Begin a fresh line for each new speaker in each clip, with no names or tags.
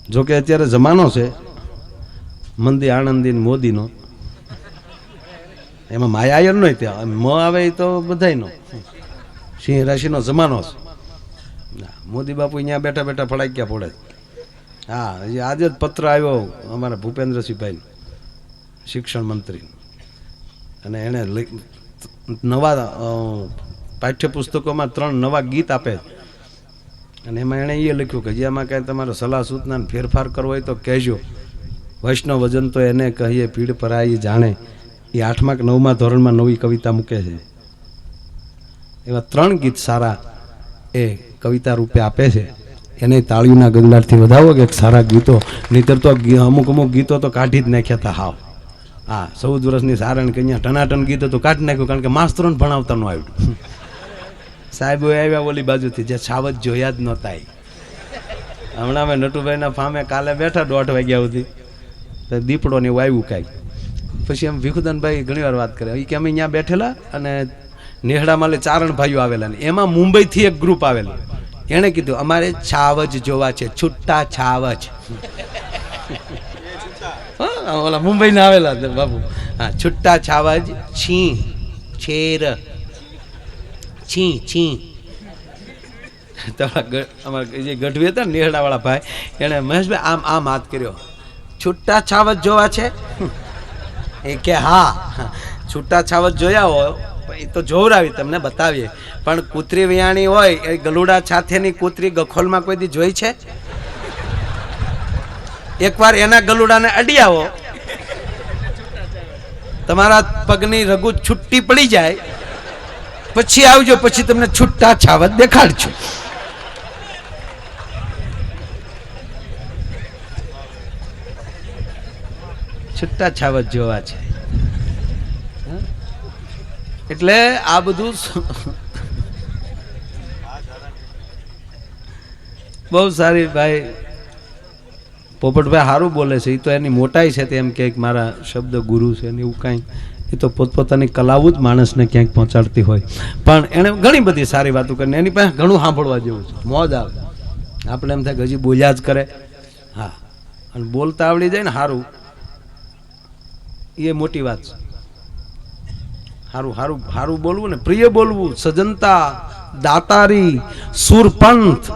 જોકે અત્યારે જમાનો છે મંદી આણંદી મોદીનો, એમાં માયા નો ત્યાં મ આવે એ તો બધાયનો, સિંહ રાશિનો જમાનો છે. મોદી બાપુ અહીંયા બેઠા બેઠા ફડાક્યા પડે. હા, આજે જ પત્ર આવ્યો અમારા ભૂપેન્દ્રસિંહભાઈ, શિક્ષણ મંત્રી, અને એણે નવા પાઠ્યપુસ્તકોમાં 3 નવા ગીત આપે, અને એમાં એણે એ લખ્યું કે જેમાં કાંઈ તમારે સલાહ સૂચના ફેરફાર કરવો હોય તો કહેજો. વૈષ્ણવ વજન તો એને કહીએ પીડ પરાઈ જાણે. એ 8મા કે 9મા ધોરણમાં નવી કવિતા મૂકે છે. એવા 3 ગીત સારા એ કવિતા રૂપે આપે છે. એને તાળીઓના ગંગારથી વધાવો કે સારા ગીતો, નહીતર તો અમુક ગીતો તો કાઢી જ નાખ્યા હતા હાવ. હા, 14 વર્ષની સારણ કે અહીંયા ટનાટન ગીતો તો કાઢી નાખ્યું, કારણ કે માસ્તરોને ભણાવતા ન આવ્યું. સાહેબો આવ્યા ઓલી બાજુથી, જે સાવજ જોયા જ નહોતા. હમણાં અમે નટુભાઈના ફામે કાલે બેઠા 1:30 વાગ્યા સુધી, દીપડો ને એવું આવ્યું કાંઈક. પછી એમ ભીખુદાનભાઈ ઘણી વાર વાત કરે કે અમે અહીંયા બેઠેલા અને નેહડામાં ચારણ ભાઈઓ આવેલા, ને એમાં મુંબઈથી એક ગ્રુપ આવેલું. એણે કીધું અમારે છાવજ જોવા છે, છુટ્ટા છાવજ. ઓલા મુંબઈના આવેલા બાબુ. હા, છુટ્ટા છાવજ, છી છેર છી છી. અમારા જે ગઢવી હતા ને નેહડાવાળા ભાઈ, એણે મહેશભાઈ આમ આમ હાથ કર્યો, છુટ્ટા છાવજ જોવા છે? એ કે હા, છૂટા છાવજ જોયા હોય એ તો જોવરાવી તમને બતાવીએ, પણ કૂતરી વિયાણી હોય એ ગલુડા સાથેની કૂતરી ગખોલમાં કોઈ દી જોઈ છે? એકવાર એના ગલુડાને અડી આવો, તમારા પગની રગુ છૂટી પડી જાય, પછી આવજો, પછી તમને છૂટા છાવજ દેખાડજો. છૂટા છાવજ જોવા છે. એટલે આ બધું બહુ સારી ભાઈ પોપટભાઈ સારું બોલે છે. એ તો એની મોટાઈ છે, તેમ કે મારા શબ્દ ગુરુ છે ને એવું કાંઈ, એ તો પોતપોતાની કલાવું જ માણસને ક્યાંક પહોંચાડતી હોય. પણ એણે ઘણી બધી સારી વાતો કરીને એની પાસે ઘણું સાંભળવા જેવું છે, મોજ આવે. આપણે એમ થાય કે હજી બોલ્યા જ કરે. હા, અને બોલતા આવડી જાય ને સારું, એ મોટી વાત છે. હારું હારું હારું બોલવું ને પ્રિય બોલવું. સજનતા દાતારી સુરપંથ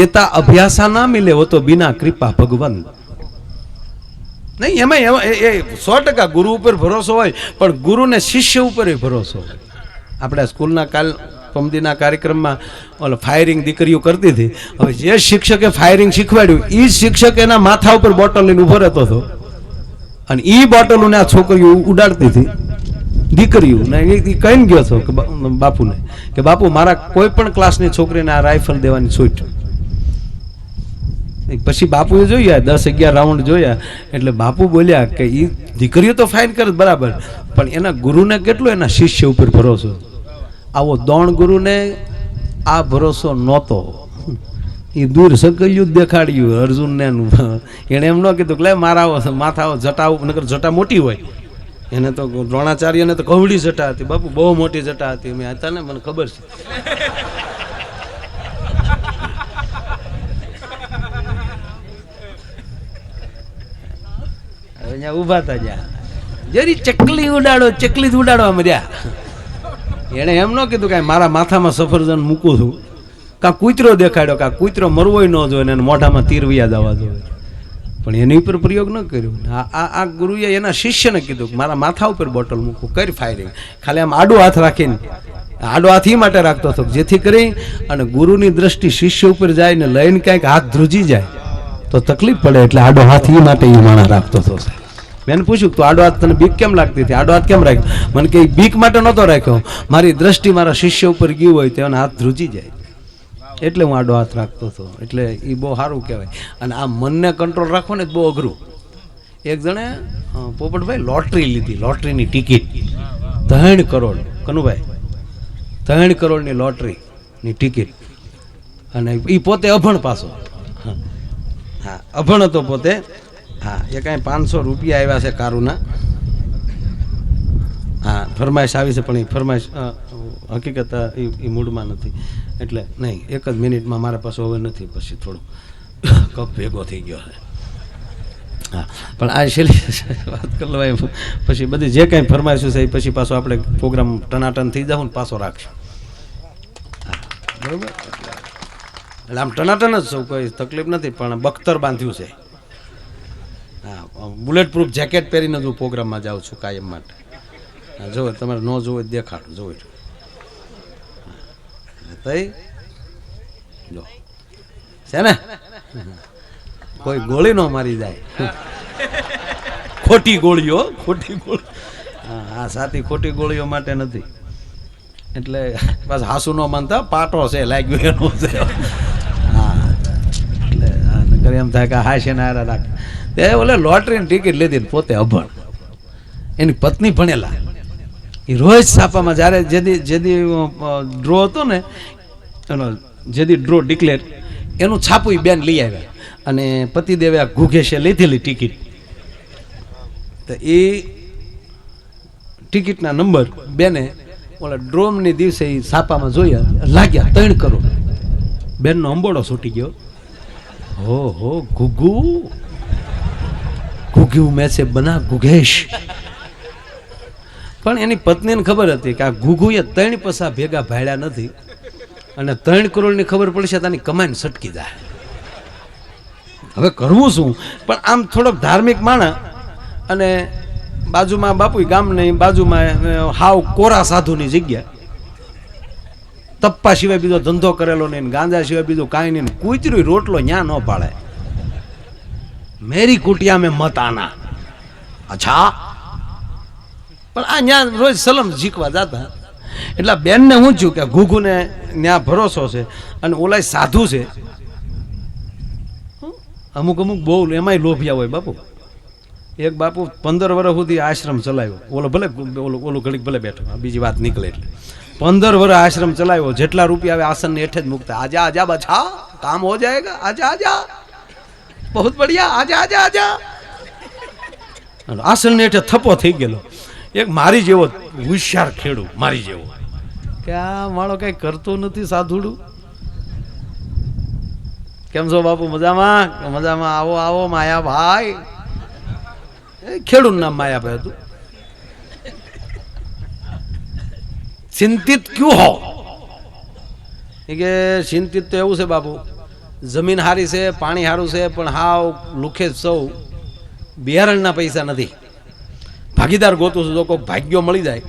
એતા અભ્યાસા ના મિલે, હો તો બિના કૃપા ભગવંત. નહીં, એમાં એ 100% ગુરુ ઉપર ભરોસો હોય, પણ ગુરુને શિષ્ય ઉપર ભરોસો હોય. આપણે સ્કૂલના પમદીના કાર્યક્રમમાં ઓલો ફાયરિંગ દીકરીઓ કરતી હતી. હવે જે શિક્ષકે ફાયરિંગ શીખવાડ્યું એ શિક્ષક એના માથા ઉપર બોટલ લઈને ઉભો રહેતો હતો, અને એ બોટલોને આ છોકરીઓ ઉડાડતી હતી. દીકરીઓ ને એ કહીને ગયો હતો કે બાપુને કે બાપુ મારા કોઈ પણ ક્લાસની છોકરીને આ રાઇફલ દેવાની છૂટ. પછી બાપુએ જોયા 10-11 રાઉન્ડ જોયા, એટલે બાપુ બોલ્યા કે એ દીકરીઓ તો ફાઇન કરે બરાબર, પણ એના ગુરુને કેટલો એના શિષ્ય ઉપર ભરોસો. આવો દોણ ગુરુને આ ભરોસો નહોતો. એ દૂર સકલ્યું જ દેખાડ્યું અર્જુનને. એણે એમ ન કીધું કે લે મારા માથા જટા, નકર જટા મોટી હોય. એને તો દ્રોણાચાર્યને તો કવડી જટા હતી બાપુ, બહુ મોટી જટા હતી. મેં હતા ને, મને ખબર છે. અહીંયા ઉભા હતા જ્યાં જરી ચકલી ઉડાડો, ચકલી જ ઉડાડવા મર્યા. એને એમ ન કીધું કે મારા માથામાં સફરજન મૂકું છું, કાં કૂતરો દેખાડ્યો, કાં કૂતરો મરવોય ન જોઈએ ને મોઢામાં તીર વિયા જવા જોઈએ, પણ એની ઉપર પ્રયોગ ન કર્યો. આ ગુરુએ એના શિષ્યને કીધું કે મારા માથા ઉપર બોટલ મૂકું, કરી ફાયરિંગ. ખાલી આમ આડો હાથ રાખીને, આડો હાથ એ માટે રાખતો હતો જેથી કરી અને ગુરુની દ્રષ્ટિ શિષ્ય ઉપર જાય ને લઈને ક્યાંક હાથ ધ્રુજી જાય તો તકલીફ પડે, એટલે આડો હાથ એ માટે એ માણસ રાખતો હતો. મેં પૂછ્યું તો આડો હાથ તને બીક કેમ લાગતી હતી? આડો હાથ કેમ રાખ્યો? મને કે બીક માટે નહોતો રાખ્યો, મારી દ્રષ્ટિ મારા શિષ્ય ઉપર ગયું હોય તો એના હાથ ધ્રુજી જાય, એટલે હું આડો હાથ રાખતો હતો. એટલે એ બહુ સારું કહેવાય. અને આ મનને કંટ્રોલ રાખવો ને બહુ અઘરું. એક જણે પોપટભાઈ લોટરી લીધી, લોટરીની ટિકિટ 3 કરોડ. કનુભાઈ 3 કરોડની લોટરીની ટિકિટ, અને એ પોતે અભણ પાછો. હા, અભણ હતો પોતે. હા, એ કાંઈ 500 રૂપિયા આવ્યા છે કારુના. હા, ફરમાઈશ આવી છે, પણ એ ફરમાઈશ હકીકત એ મૂડમાં નથી, એટલે નહીં. 1 જ મિનિટમાં મારા પાસે હવે નથી, પછી થોડું કપ ભેગો થઈ ગયો છે. હા પણ આ છેલ્લી વાત કરી લેવાય પછી બધી જે કાંઈ ફરમાઈશું છે એ પછી પાછો આપણે પ્રોગ્રામ ટનાટન થઈ જાવ ને પાછો રાખશું. બરાબર એટલે આમ ટનાટન જ સૌ કોઈ તકલીફ નથી પણ બખ્તર બાંધ્યું છે. હા બુલેટ પ્રૂફ જેકેટ પહેરીને જ હું પ્રોગ્રામમાં જાઉં છું કાયમ માટે. હા જોવે તમારે ન જોવે દેખાડું જોવે તઈ જો છે ને કોઈ ગોળી ન મારી જાય. ખોટી ગોળીઓ ખોટી ગોળી હા સાથી ખોટી ગોળીઓ માટે નથી. એટલે બસ હાસુ ન માનતા પાટો છે લાગ્યું એનો છે. હા એટલે એમ થાય કે હાશે ને હારા રાખ તે ઓલે લોટરીની ટિકિટ લીધી ને પોતે અભણ એની પત્ની ભણેલા એ રોજ છાપામાં જ્યારે જેદી ડ્રો હતો ને એનો જેદી ડ્રો ડિક્લેર એનું છાપું બેન લઈ આવ્યા અને પતિદેવે આ ઘુઘેશે લીધેલી ટિકિટ તો એ ટિકિટના નંબર બેને ઓલા ડ્રોમની દિવસે એ છાપામાં જોયા લાગ્યા 3 કરોડ. બેનનો અંબોડો છૂટી ગયો. હો ઘુઘુ ઘુઘુ મેં છે બના ઘુઘેશ. પણ એની પત્નીને ખબર હતી કે આ ઘુઘુએ 3 પૈસા ભેગા ભાડ્યા નથી અને 3 કરોડની ખબર પડશે તો આની કમાઈને સટકી જાય. હવે કરવું શું? પણ આમ થોડોક ધાર્મિક માણસ અને બાજુમાં બાપુ ગામની બાજુમાં હાવ કોરા સાધુની જગ્યા તપ્પા સિવાય બીજો ધંધો કરેલો નહીં ગાંજા સિવાય બીજું કાંઈ નહીં. કૂતરી રોટલો ન્યા ન પાડે. મેરી કુટિયા મેં મત આના. અચ્છા પણ આ ન્યા રોજ સલમ જીકવા જતા એટલે બેનને હું છું કે ઘુઘુને ન્યા ભરોસો છે અને ઓલા સાધુ છે. અમુક બહુ એમાંય લોભિયા હોય બાપુ. એક બાપુ 15 વર્ષ સુધી આશ્રમ ચલાવ્યો. ઓલો ભલે ઓલું ઘડીક ભલે બેઠો બીજી વાત નીકળે એટલે 15 વર્ષ આશ્રમ ચલાવ્યો. જેટલા રૂપિયા આવે આસન હેઠે જ મૂકતા. આજા આજા બચ્ચા કામ હો જાયેગા આજા આજા બહુ બઢિયા આજા આજા આજા. આસન હેઠે થપ્પો થઈ ગયેલો. એક મારી જેવો હોશિયાર ખેડૂ મારી જેવો કે આ માળો કઈ કરતો નથી સાધુડું. કેમ છો બાપુ? મજામાં મજામાં. આવો આવો માયાભાઈ. ખેડૂત નામ માયાભાઈ હતું. ચિંતિત ક્યું હો? કે ચિંતિત તો એવું છે બાપુ જમીન હારી છે પાણી હારું છે પણ હાવ લુખે સૌ બિયારણના પૈસા નથી. ભાગીદાર ગોતું છું જો કોઈ ભાગ્યો મળી જાય.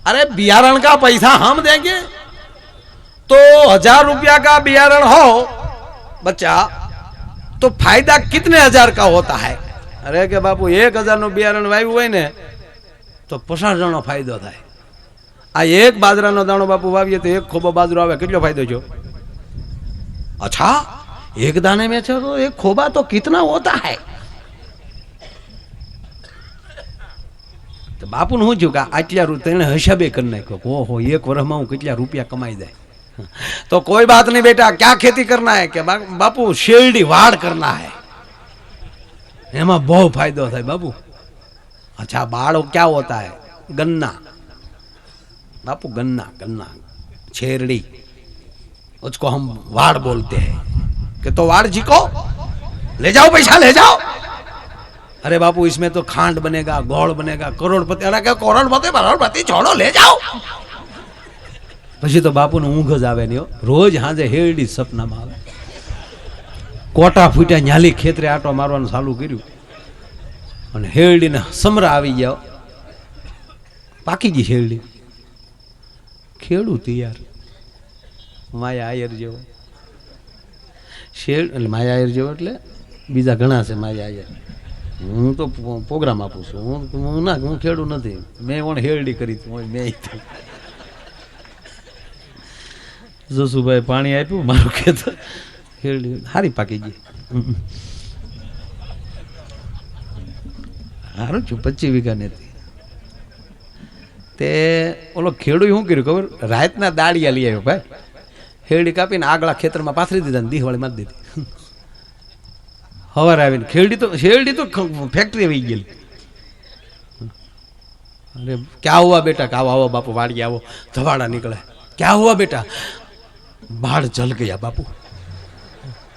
अरे बियारण का पैसा हम देंगे तो 1000 रुपया का बियारण हो बच्चा तो फायदा कितने 1000 का होता है? अरे के बापू 1000 નું બિયારણ વાવ્યું હોય ને તો 50 જણનો ફાયદો થાય. આ એક બાજરાનો દાણો બાપુ વાવીએ તો એક ખોબો બાજરો આવે કેટલો ફાયદો થયો? अच्छा एक दाने में तो एक खोबा तो कितना होता है? तो बापू ने શું કે આટલા તેને હિસાબે કરી નાખ્યો. ઓહો એક વર્ષમાં હું કેટલા રૂપિયા કમાઈ જાય. तो कोई बात नहीं बेटा क्या खेती करना है? कि बापू शेरडी वाड़ करना है. एमा बहुत फायदा था बाबू. अच्छा बाड़ क्या होता है? गन्ना बापू गन्ना गन्ना शेरडी उसको हम वाड़ बोलते हैं. कि तो वाड़ जी को ले जाओ पैसा ले जाओ. अरे बापू इसमें तो खांड बनेगा गोड़ बनेगा करोड़पति. अरे क्या करोड़पति छोड़ो ले जाओ. પછી તો બાપુને ઊંઘ જ આવે નહીં. રોજ હાજે હેરડી સપનામાં આવે. કોટા ફૂટ્યા ન્યાલી ખેતરે આટો મારવાનું ચાલુ કર્યું અને હેરડીને સમરા આવી ગયા. પાકી ગઈ હેરડી. ખેડૂત યાર માયા આયર જેવો શેર એટલે માયા આયર જેવો એટલે બીજા ઘણા છે માયા આયર. હું તો પ્રોગ્રામ આપું છું. હું ના હું ખેડૂત નથી. મેં ઓણ હેરડી કરી મેં જોશુભાઈ પાણી આપ્યું મારું ખેતર હેરડી હારી પાકી ગઈ. સારું છું 25 વીઘા નથી. તે ઓલો ખેડૂત શું કર્યું ખબર? રાતના દાળિયા લઈ આવ્યો ભાઈ. હેરડી કાપીને આગલા ખેતરમાં પાથરી દીધા ને દિવાળી મારી દીધી. સવારે આવીને શેરડી તો ફેક્ટરી આવી ગયેલી. અરે ક્યાં હુआ બેટા? કે આવો બાપુ વાડી આવો. ધવાડા નીકળે. ક્યાં હુआ બેટા? બાળ જલ ગયા બાપુ.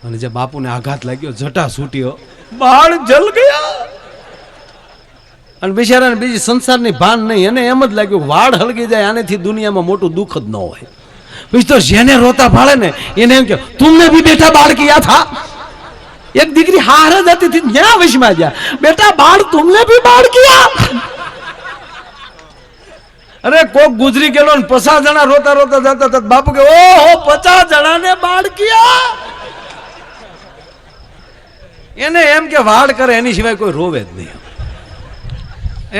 અને જે બાપુને આઘાત લાગ્યો જટા છૂટ્યો બાળ જલ ગયા. અને બિચારાને બીજી સંસારની ભાન નહીં. એને એમ જ લાગ્યું વાળ હળગી જાય આનેથી દુનિયામાં મોટું દુઃખ જ ન હોય. પછી તો જેને રોતા ભાળે ને એને એમ કે તુમને ભી બેટા બાળ કિયા થા. એક દીકરી હાર જ હતી થी ન્યા વશમાં ગયા, બેટા બાળ તુમને ભી બાળ કિયા. અરે કોક ગુજરી ગયેલો ને 50 જણા રોતા રોતા જતા હતા. બાપુ કે ઓહો 50 જણાને બાળ કિયા. એને એમ કે વાળ કરે એની સિવાય કોઈ રોવે જ નહીં.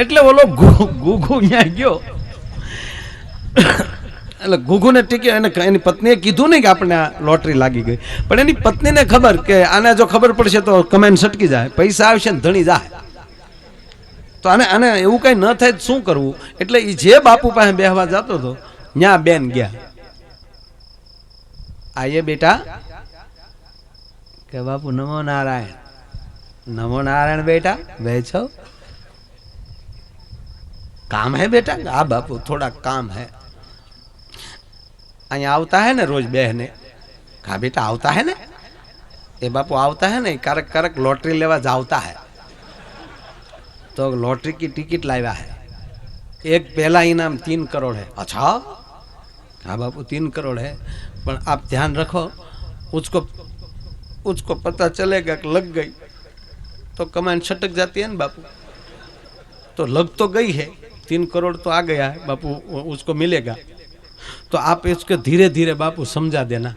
એટલે ઓલો ગુગુ ત્યાં ગયો. એટલે ગુગુને ટીકે એની પત્નીએ કીધું નહીં કે આપણે આ લોટરી લાગી ગઈ, પણ એની પત્નીને ખબર કે આને જો ખબર પડશે તો કમેન્ટ સટકી જાય, પૈસા આવશે ને ધણી જાય. તો આને એવું કઈ ન થાય શું કરવું? એટલે એ જે બાપુ પાસે બેહવા જતો હતો ત્યાં બેન ગયા. આયે બેટા કે બાપુ નમો નારાયણ. नमो नारायण बेटा, बैठो. काम है बेटा? हाँ बापू थोड़ा काम है. અહીંયા આવતા है ને रोज बहने? हाँ बेटा આવતા है ને. એ બાપુ આવતા है ને करक करक लॉटरी लेवा जावता है. तो लॉटरी की टिकट लाया है. एक पहला इनाम 3 करोड़ है. अच्छा हाँ बापू 3 करोड़ है, पर आप ध्यान रखो उसको पता चलेगा कि लग गई तो कमांड छटक जाती है ना बापू. तो लग तो गई है, 3 करोड़ तो आ गया है बापू, उसको मिलेगा. तो आप इसको धीरे धीरे बापू समझा देना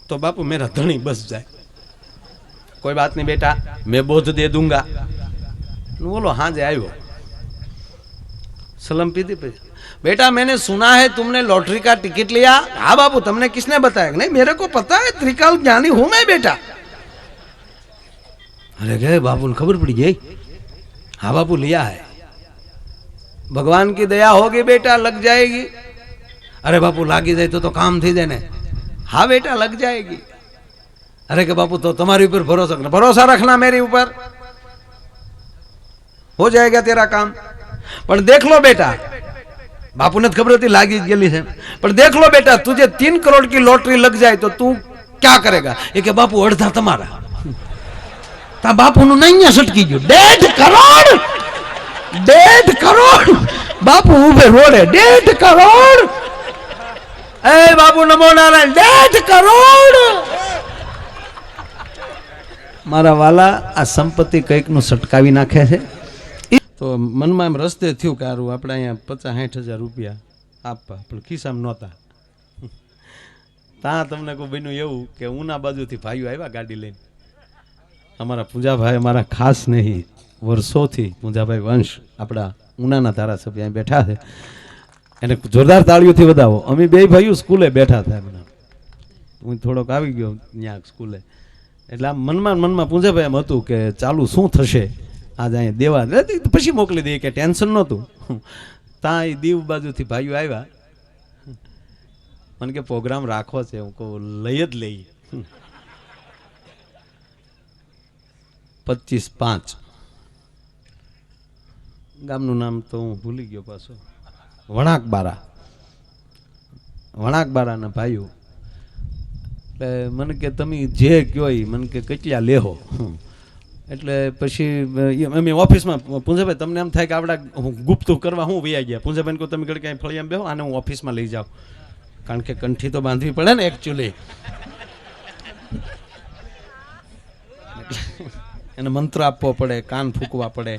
तो बापू मेरा धनी बस जाए. कोई बात नहीं बेटा, मैं बोध दे दूंगा. बोलो हाँ जे आयो. सलम पीती पे बेटा मैंने सुना है तुमने लॉटरी का टिकट लिया. हाँ बापू तुमने किसने बताया? नहीं मेरे को पता है, त्रिकाल ज्ञानी हूं मैं बेटा. अरे गए बापू ने खबर पड़ी गई. हाँ बापू लिया है. भगवान की दया होगी बेटा, लग जाएगी. अरे बापू लागी जाए तो काम थी जाए ने. हाँ बेटा लग जाएगी. अरे के बापू तो तुम्हारे ऊपर भरोसा रखना, मेरे ऊपर हो जाएगा तेरा काम. पर देख लो बेटा, बापू ने खबर थी लागी गई है, पर देख लो बेटा तुझे 3 करोड़ की लॉटरी लग जाए तो तू क्या करेगा? ये के बापू अर्धा तुम्हारा. ता बापू नु नहीं सटकी गयो. 1.5 करोड़ बापू उभे रोडे. 1.5 करोड़. ए बापू नमो नारायण. 1.5 करोड़. मारा वाला आ संपत्ति कईक नु सटकावी नाखे छे. तो मन में रस्ते थયું કે હારું આપણે અહીંયા 50-60 હજાર રૂપિયા આપવા, પણ ખિસ્સામાં નહોતા. તા તમને કોઈ બન્યું એવું કે ઉના બાજુથી ભાઈઓ આવ્યા ગાડી લઈને. અમારા પૂજાભાઈ અમારા ખાસ નહીં, વર્ષોથી પૂજાભાઈ વંશ આપણા ઉનાના ધારાસભ્ય અહીં બેઠા છે, એને જોરદાર તાળીઓથી વધાવો. અમે બે ભાઈઓ સ્કૂલે બેઠા હતા. હું થોડોક આવી ગયો ત્યાં સ્કૂલે, એટલે આમ મનમાં પૂજાભાઈ એમ હતું કે ચાલુ શું થશે આજ અહીંયા દેવા, પછી મોકલી દઈએ કે ટેન્શન નહોતું. ત્યાં એ દીવ બાજુથી ભાઈઓ આવ્યા, મને કે પ્રોગ્રામ રાખવો છે. હું કહું લઈ જ લઈ. 25-5 ગામનું નામ તો હું ભૂલી ગયો પાછો. વણાકબારાના ભાઈઓ. એટલે મને કે તમે જે કહો એ મને કે કેટલા લેહો. એટલે પછી અમે ઓફિસમાં પૂંજાભાઈ તમને એમ થાય કે આપણા ગુપ્ત કરવા હું વૈયા ગયા. પૂંજાભાઈને કહું તમે ઘડી કાંઈ ફળિયામાં બેહો, આને હું ઓફિસમાં લઈ જાઉં, કારણ કે કંઠી તો બાંધવી પડે ને એકચ્યુઅલી. એને મંત્ર આપવો પડે, કાન ફૂંકવા પડે.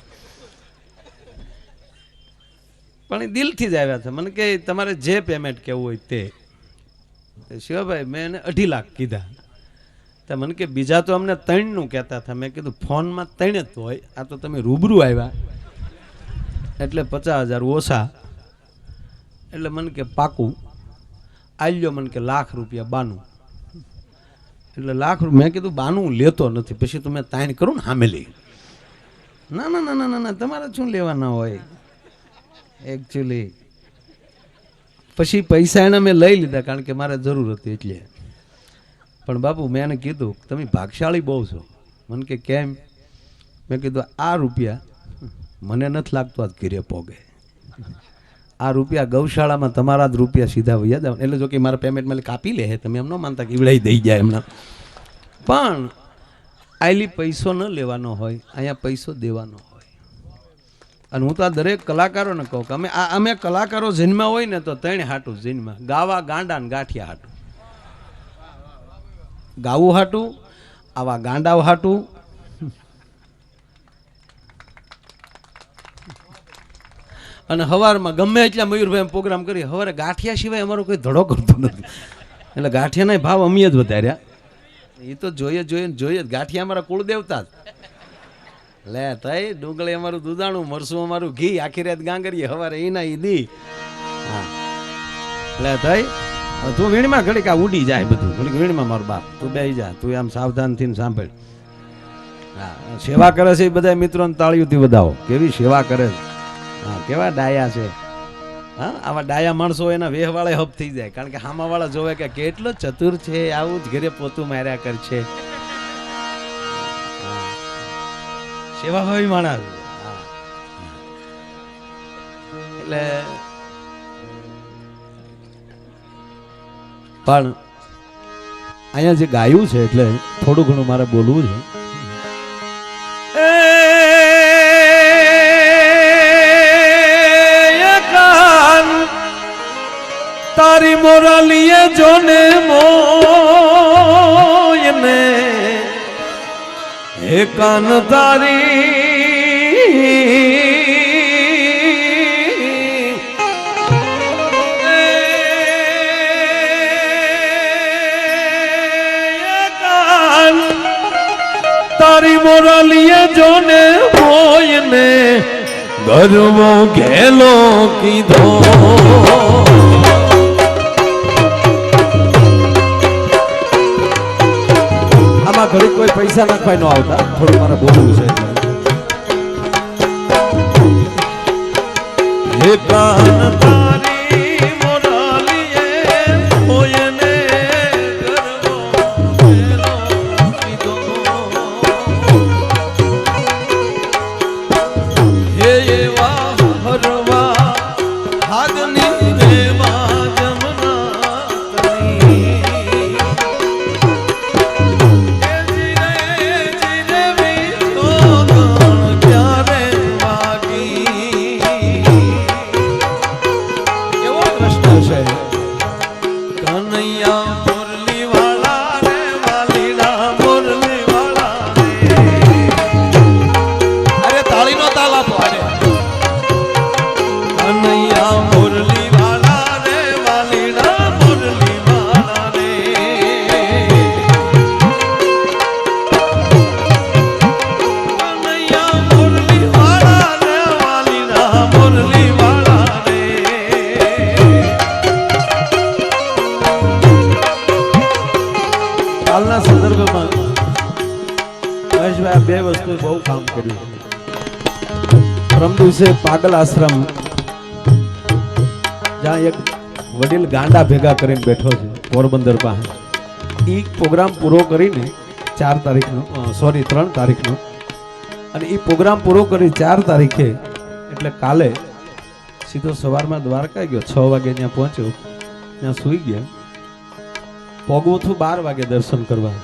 પણ એ દિલથી જ આવ્યા છે. મને કે તમારે જે પેમેન્ટ કેવું હોય તે. શિવાભાઈ મેં એને 2.5 લાખ કીધા. તો મને કે બીજા તો અમને 3નું કહેતા હતા. મેં કીધું ફોનમાં 3 જ હોય, આ તો તમે રૂબરૂ આવ્યા એટલે 50,000 ઓછા. એટલે મને કે પાકું આલ્યો. મને કે લાખ રૂપિયા બાનું. એટલે લાખ રૂપિયા. મેં કીધું બાનું લેતો નથી, પછી તો મેં તાણ કરું ને સામે લઈ. ના ના ના ના ના તમારે શું લેવાના હોય એકચ્યુઅલી. પછી પૈસા એને મેં લઈ લીધા, કારણ કે મારે જરૂર હતી એટલે. પણ બાપુ મેં એને કીધું તમે ભાગશાળી બહુ છો. મને કે કેમ? મેં કીધું આ રૂપિયા મને નથી લાગતું આજ ઘીરે પોગે. આ રૂપિયા ગૌશાળામાં તમારા જ રૂપિયા સીધા વૈયા જાવ. એટલે જો કે મારા પેમેન્ટમાં કાપી લે, તમે એમ ન માનતા કે ઈવડાઈ દઈ જાય એમના. પણ આયલી પૈસો ન લેવાનો હોય, અહીંયા પૈસો દેવાનો હોય. અને હું તો આ દરેક કલાકારોને કહું કે અમે કલાકારો જન્મ્યા હોય ને તો ત્રણ હાટું જન્મ્યા: ગાવા, ગાંડા ને ગાંઠિયા હાટું. ગાવું હાટું, આવા ગાંડાઓ હાટું, અને હવારમાં ગમે એટલા મયુરભાઈ પ્રોગ્રામ કરી, હવારે ગાંઠિયા સિવાય અમારો કોઈ ધડો કરતો નથી. એટલે ગાંઠિયાના ભાવ અમે જ વધાર્યા. એ તો જોઈએ જ. ગાંઠિયા અમારા કુળદેવતા જ. લે તઈ ડુંગળી અમારું દૂધાણું, મરસું અમારું ઘી, આખી રાત ગાંગરીએ, હવારે એના ઈ દી. હા લે તઈ તું વીણમાં ઘડીક આ ઉડી જાય બધું. ઘડીક વીણમાં મારો બાપ, તું બેસી જા, તું આમ સાવધાનથી સાંભળ. હા, સેવા કરે છે એ બધા મિત્રોને તાળીઓથી વધાવો. કેવી સેવા કરે છે. હા, કેવા ડાયા છે. હા, આવા ડાયા માણસો એના વેહવાળે હપ થઈ જાય. કારણ કે હામાવાળા જોવે કે કેટલો ચતુર છે, આવું જ ઘરે પોતું માર્યા કરશે. સેવા હોય માણસ. એટલે પણ અહીંયા જે ગાયું છે એટલે થોડું ઘણું મારે બોલવું છે. તારી મોરાલીએ જોને મોયને હે કાન તારી તારી મોરાલીએ જોને મોયને ગરવો ઘેલો કીધો. ઘડી કોઈ પૈસા નાખવા ન આવતા, થોડું મારે બોલવું છે. હાલના સંદર્ભમાં મહેશભાઈ બે વસ્તુ બહુ કામ કર્યું. પરમ દિવસે પાગલ આશ્રમ જ્યાં એક વડીલ ગાંડા ભેગા કરીને બેઠો છે પોરબંદર પાસે, એ પ્રોગ્રામ પૂરો કરીને 3 તારીખનો, અને એ પ્રોગ્રામ પૂરો કરી 4 તારીખે એટલે કાલે સીધો સવારમાં દ્વારકા ગયો. 6 વાગે ત્યાં પહોંચ્યો, ત્યાં સૂઈ ગયા. ભોગવું થયું 12 વાગે દર્શન કરવા,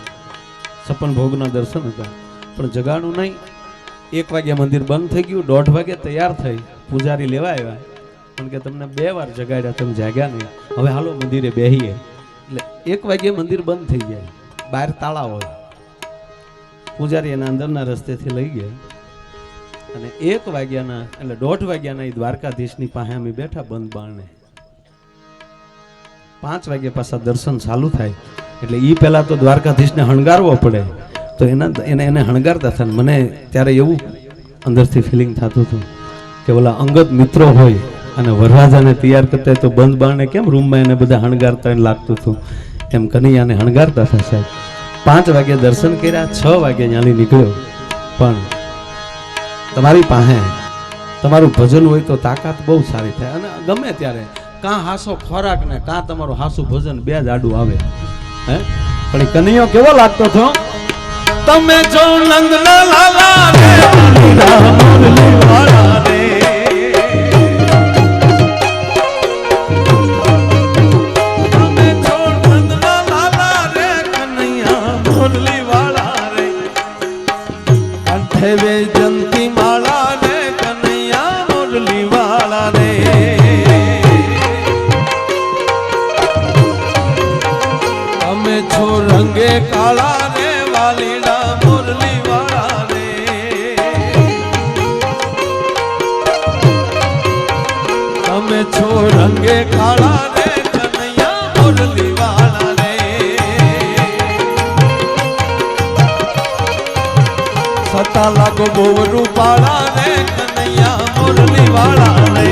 56 ભોગના દર્શન હતા, પણ જગાણું નહીં. 1 વાગે મંદિર બંધ થઈ ગયું. 1:30 વાગે તૈયાર થઈ, પૂજારી લેવા આવ્યા, પણ કે તમને 2 વાર જગાડ્યા, તમે જાગ્યા નહીં, હવે હાલો મંદિરે બેહીએ. એટલે 1 વાગે મંદિર બંધ થઈ જાય, બહાર તાળા હોય. પૂજારી એના અંદરના રસ્તેથી લઈ ગયા, અને 1 વાગ્યાના એટલે 1:30 વાગ્યાના એ દ્વારકાધીશની પાસે અમે બેઠા બંધ બારણે. 5 વાગે પાછા દર્શન ચાલુ થાય, એટલે એ પહેલા તો દ્વારકાધીશને હણગારવો પડે, તો એને હણગારતા હતા. મને ત્યારે એવું અંદરથી ફિલિંગ થતું હતું કે ઓલા અંગત મિત્રો હોય અને વરરાજાને તૈયાર કરતા તો બંધ બારણે કેમ રૂમમાં એને બધા હણગારતા એને લાગતું હતું, એમ કનૈયાને હણગારતા હતા સાહેબ. 5 વાગે દર્શન કર્યા, 6 વાગે ત્યાંથી નીકળ્યો. પણ તમારી પાસે તમારું ભજન હોય તો તાકાત બહુ સારી થાય, અને ગમે ત્યારે કાં હાસો ખોરાક ને કાં તમારું હાસું ભજન બે જ આડું આવે. હે પણ કનૈયો કેવો લાગતો હતો, તમે જો નંદના લાલા રે મુરલી વાળા રે, તમે જો નંદના લાલા રે કનૈયા મુરલી વાળા રે, હે વૈજંતી માળા ને કનૈયા મુરલી વાળા રે તમે છો રંગે કાળા રે વાલીડા મુરલી વાળા રે તમે છો રંગે કાળા રે કનૈયા મુરલી વાળા રે સતા લાગો બહુ રૂપાળા રે કનૈયા મુરલી વાળા રે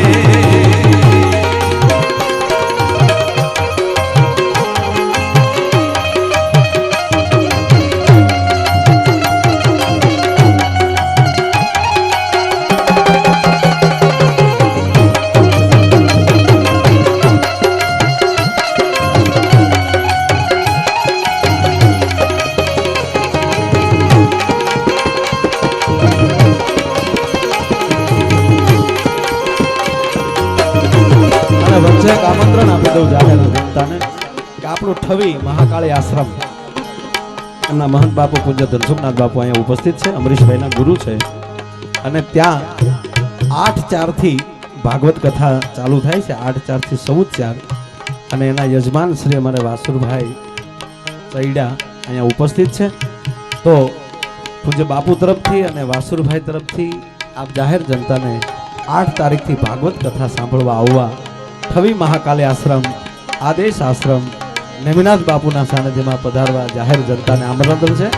વચ્ચે એક આમંત્રણ આપી દઉં જાહેર જનતાને કે આપણું ઠવી મહાકાળી આશ્રમ એમના મહંત બાપુ પૂજ્ય ધનસુખનાથ બાપુ અહીંયા ઉપસ્થિત છે, અમરીશભાઈના ગુરુ છે અને ત્યાં 8-4 થી ભાગવત કથા ચાલુ થાય છે, 8-4 થી 14 અને એના યજમાન શ્રી અમારે વાસુરભાઈ ચૈડા અહીંયા ઉપસ્થિત છે. તો પૂજ્ય બાપુ તરફથી અને વાસુરભાઈ તરફથી આપ જાહેર જનતાને 8 તારીખથી ભાગવત કથા સાંભળવા આવવા ઠવી મહાકાળી આશ્રમ આદેશ આશ્રમ નેમિનાથ બાપુના સાનિધ્યમાં પધારવા જાહેર જનતાને આમંત્રણ છે.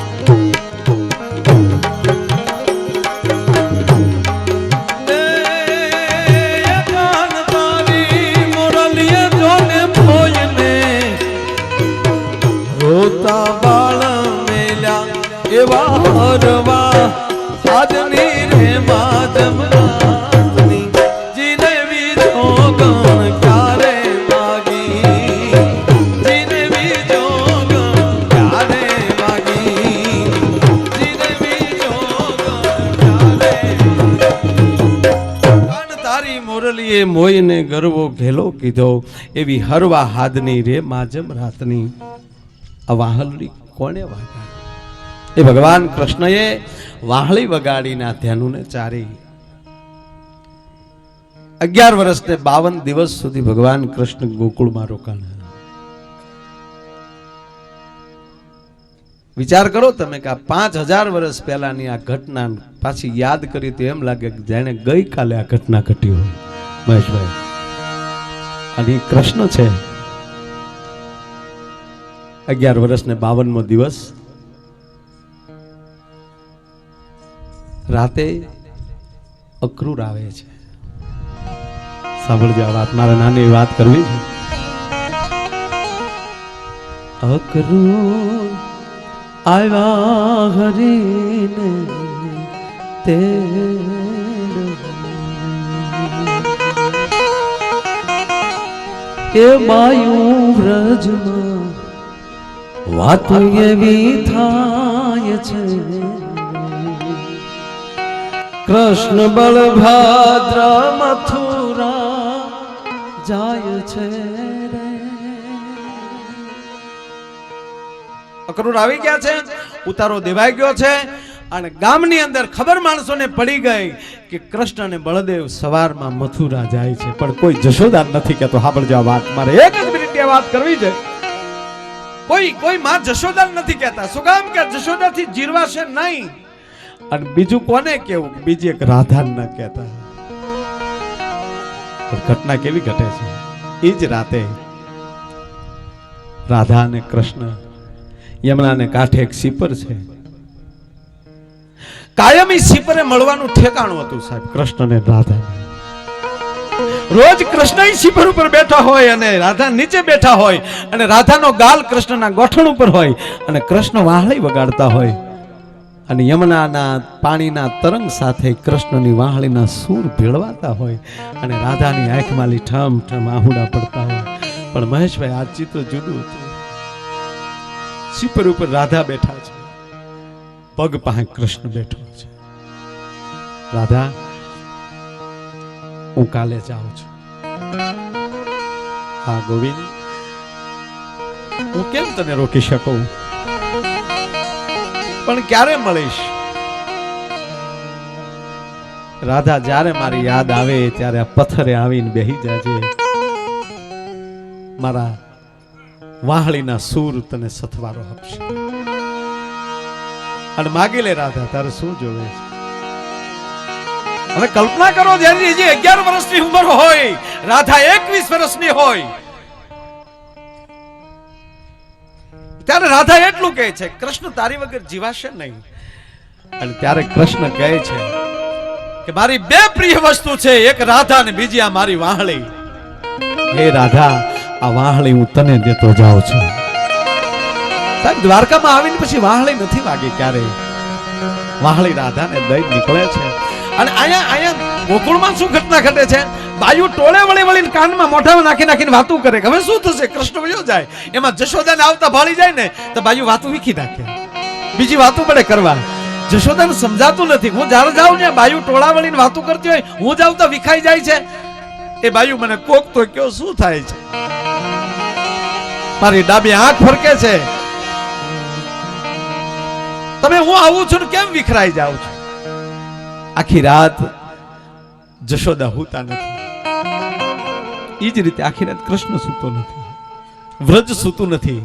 રોતા બાળ મેલ્યા એવા હરવા આજની રે માધમ મોયને ગરવો ઘેલો કીધો એવી હરવા હાદની રે માજમ રાતની આ વાહલડી કોને વગાડી? એ ભગવાન કૃષ્ણએ વાહળી વગાડીના ધ્યાનુને ચારી 11 વર્ષ ને 52 દિવસ સુધી ભગવાન કૃષ્ણ ગોકુળમાં રોકાણા. વિચાર કરો તમે કે 5000 વર્ષ પહેલાની આ ઘટના પાછી યાદ કરી તો એમ લાગે કે જાણે ગઈકાલે આ ઘટના ઘટી હોય. મહેશભાઈ અને કૃષ્ણ છે 11 વર્ષ ને 52મો દિવસ રાતે અક્રૂર આવે છે. સાંભળજો આ વાત, મારે નાની વાત કરવી છે. અક્રૂર આવ્યા હરીને તે કે માયું વ્રજમાં વાતો એવી થાય છે કૃષ્ણ બળભદ્ર મથુરા જાય છે રે. અક્રૂર આવી ગયા છે, ઉતારો દેવાઈ ગયો છે અને ગામની અંદર ખબર માણસોને પડી ગઈ કે કૃષ્ણ અને બળદેવ સવારમાં મથુરા જાય છે, પણ કોઈ જશોદા નથી કહેતો. સાંભળજો આ વાત, મારે એક જ મિનિટ વાત કરવી છે. કોઈ માં જશોદા નથી કહેતા. શું કામ કે જશોદાથી જીરવાશે નહીં. અને બીજું કોને કેવું, બીજી એક રાધા ન કહેતા. ઘટના કેવી ઘટે છે? એ જ રાતે રાધા અને કૃષ્ણ યમુનાને કાંઠે એક સીપર છે, કાયમી સીપરે મળવાનું ઠેકાણું હતું સાહેબ કૃષ્ણ ને રાધા. રોજ કૃષ્ણ સીપર ઉપર બેઠા હોય અને રાધા નીચે બેઠા હોય અને રાધાનો ગાલ કૃષ્ણના ગોઠણ ઉપર હોય અને કૃષ્ણ વાહળી વગાડતા હોય અને યમુનાના પાણીના તરંગ સાથે કૃષ્ણની વાહળીના સૂર ભેળવાતા હોય અને રાધાની આંખમાંથી ઠમ ઠમ આહુડા પડતા હોય. પણ મહેશભાઈ આ ચિત્ર જુદું હતું. સીપર ઉપર રાધા બેઠા છે, પગ પાસે કૃષ્ણ બેઠો છે. રાધા, હું કાલે જાઉં છું. હા ગોવિંદ, હું કેમ તને રોકી શકું, પણ ક્યારે મળીશ? રાધા જ્યારે મારી યાદ આવે ત્યારે આ પથ્થરે આવીને બેહી જાજે, મારા વાહળીના સૂર તને સથવારો આપશે. અને માગી લે રાધા, તારે શું જોવે છે? હવે કલ્પના કરો, જ્યારે હજી 11 વર્ષની ઉંમર હોય, રાધા 21 વર્ષની હોય, ત્યારે રાધા એટલું કહે છે, કૃષ્ણ તારી વગર જીવાશે નહીં. અને ત્યારે કૃષ્ણ કહે છે કે મારી બે પ્રિય વસ્તુ છે, એક રાધા અને બીજી આ મારી વાહળી. હે રાધા, આ વાહળી હું તને દેતો જાઉં છું. સાહેબ, દ્વારકામાં આવીને પછી વાહળી નથી વાગી ક્યારે. વાહળી રાધાને દઈ નીકળે છે. અને અહીંયા ગોકુળમાં શું ઘટના ઘટે છે? બાયુ ટોળે વળીને કાનમાં મોઢામાં નાખીને વાતું કરે. હવે શું થશે? કૃષ્ણ વયો જાય, એમાં જશોદાને આવતા ભાળી જાય ને તો બાયુ વાતું વીખી નાખે, બીજી વાતું પડે કરવા. જશોદાને સમજાતું નથી. હું જ્યારે જાઉં ને બાયુ ટોળા વળીને વાતું કરતી હોય, હું જાઉં તો વિખાઈ જાય છે. એ બાયુ મને કોક તો કયો શું થાય છે? મારી ડાબી આંખ ફરકે છે, તમે હું આવું છું ને કેમ વિખરાઈ જાઉં છું? આખી રાત જશોદા હુતા નથી. એ જ રીતે આખી રાત કૃષ્ણ સૂતો નથી, વ્રજ સૂતું નથી.